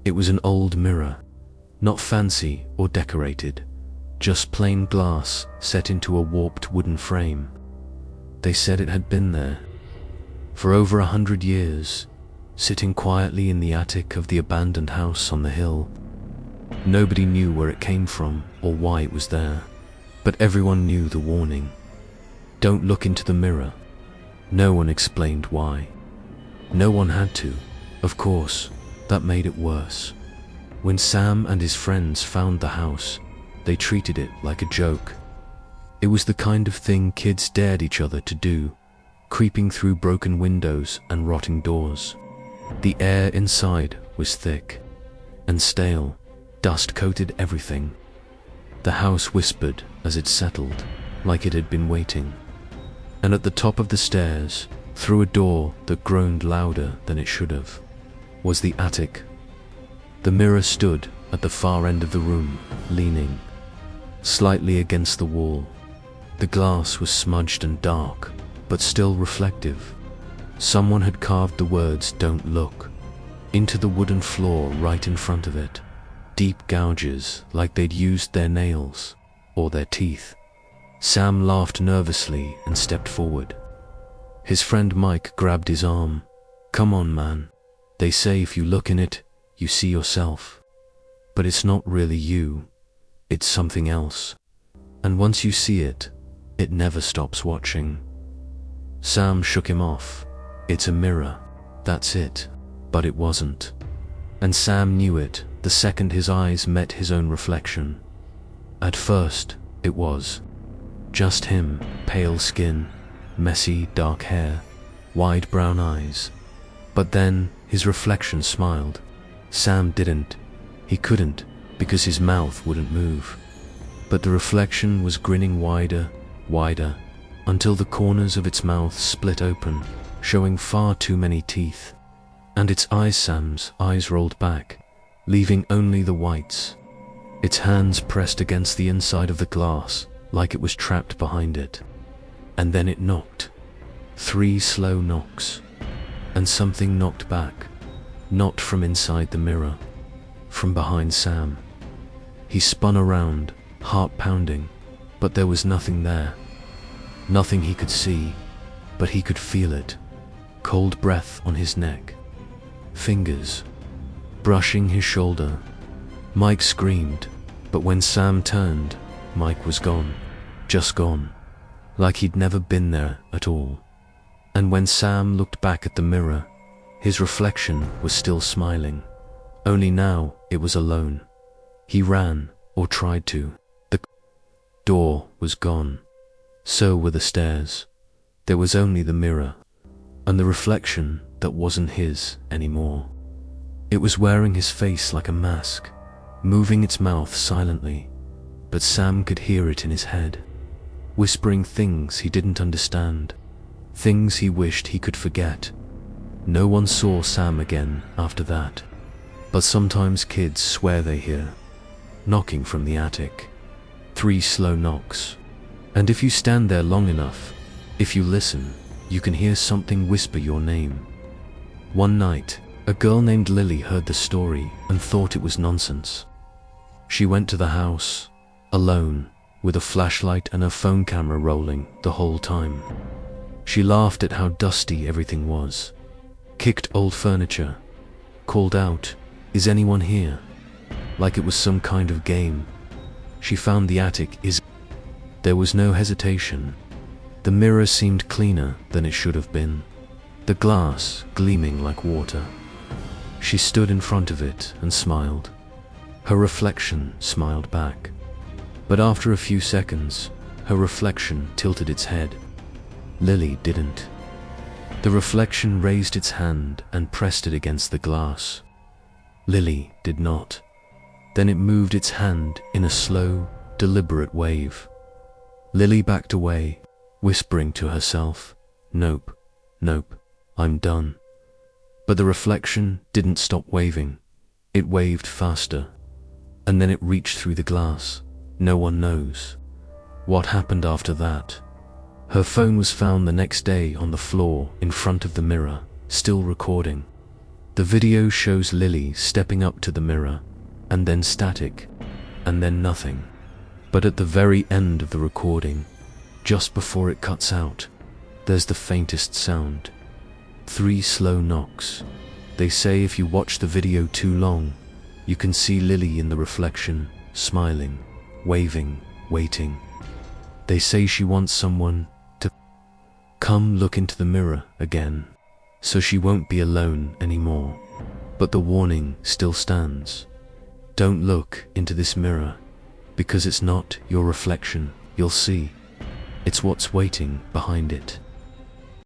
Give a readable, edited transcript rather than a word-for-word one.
It was an old mirror, not fancy or decorated, just plain glass set into a warped wooden frame. They said it had been there for over 100 years, sitting quietly in the attic of the abandoned house on the hill. Nobody knew where it came from or why it was there, but everyone knew the warning. Don't look into the mirror. No one explained why. No one had to. Of course, that made it worse. When Sam and his friends found the house, they treated it like a joke. It was the kind of thing kids dared each other to do, creeping through broken windows and rotting doors. The air inside was thick and stale. Dust coated everything. The house whispered as it settled, like it had been waiting. And at the top of the stairs, through a door that groaned louder than it should have, was the attic. The mirror stood at the far end of the room, leaning slightly against the wall. The glass was smudged and dark, but still reflective. Someone had carved the words "Don't look" into the wooden floor right in front of it. Deep gouges, like they'd used their nails or their teeth. Sam laughed nervously and stepped forward. His friend Mike grabbed his arm. "Come on, man. They say if you look in it, you see yourself. But it's not really you. It's something else. And once you see it, it never stops watching." Sam shook him off. "It's a mirror. That's it." But it wasn't. And Sam knew it the second his eyes met his own reflection. At first, it was just him, pale skin, messy dark hair, wide brown eyes. But then his reflection smiled. Sam didn't. He couldn't, because his mouth wouldn't move. But the reflection was grinning wider, wider, until the corners of its mouth split open, showing far too many teeth. And Sam's eyes rolled back, leaving only the whites. Its hands pressed against the inside of the glass, like it was trapped behind it. And then it knocked. 3 slow knocks. And something knocked back, not from inside the mirror, from behind Sam. He spun around, heart pounding, but there was nothing there. Nothing he could see, but he could feel it. Cold breath on his neck. Fingers brushing his shoulder. Mike screamed, but when Sam turned, Mike was gone. Just gone. Like he'd never been there at all. And when Sam looked back at the mirror, his reflection was still smiling. Only now it was alone. He ran, or tried to. The door was gone. So were the stairs. There was only the mirror, and the reflection that wasn't his anymore. It was wearing his face like a mask, moving its mouth silently, but Sam could hear it in his head, whispering things he didn't understand, things he wished he could forget. No one saw Sam again after that, but sometimes kids swear they hear knocking from the attic. 3 slow knocks. And if you stand there long enough, if you listen, you can hear something whisper your name. One night, a girl named Lily heard the story and thought it was nonsense. She went to the house, alone, with a flashlight and her phone camera rolling the whole time. She laughed at how dusty everything was, kicked old furniture, called out, "Is anyone here?" like it was some kind of game. She found the attic. There was no hesitation. The mirror seemed cleaner than it should have been, the glass gleaming like water. She stood in front of it and smiled. Her reflection smiled back. But after a few seconds, her reflection tilted its head. Lily didn't. The reflection raised its hand and pressed it against the glass. Lily did not. Then it moved its hand in a slow, deliberate wave. Lily backed away, whispering to herself, "Nope, nope, I'm done." But the reflection didn't stop waving. It waved faster, and then it reached through the glass. No one knows what happened after that. Her phone was found the next day on the floor in front of the mirror, still recording. The video shows Lily stepping up to the mirror, and then static, and then nothing. But at the very end of the recording, just before it cuts out, there's the faintest sound. 3 slow knocks. They say if you watch the video too long, you can see Lily in the reflection, smiling, waving, waiting. They say she wants someone to come look into the mirror again, so she won't be alone anymore. But the warning still stands. Don't look into this mirror, because it's not your reflection you'll see. It's what's waiting behind it.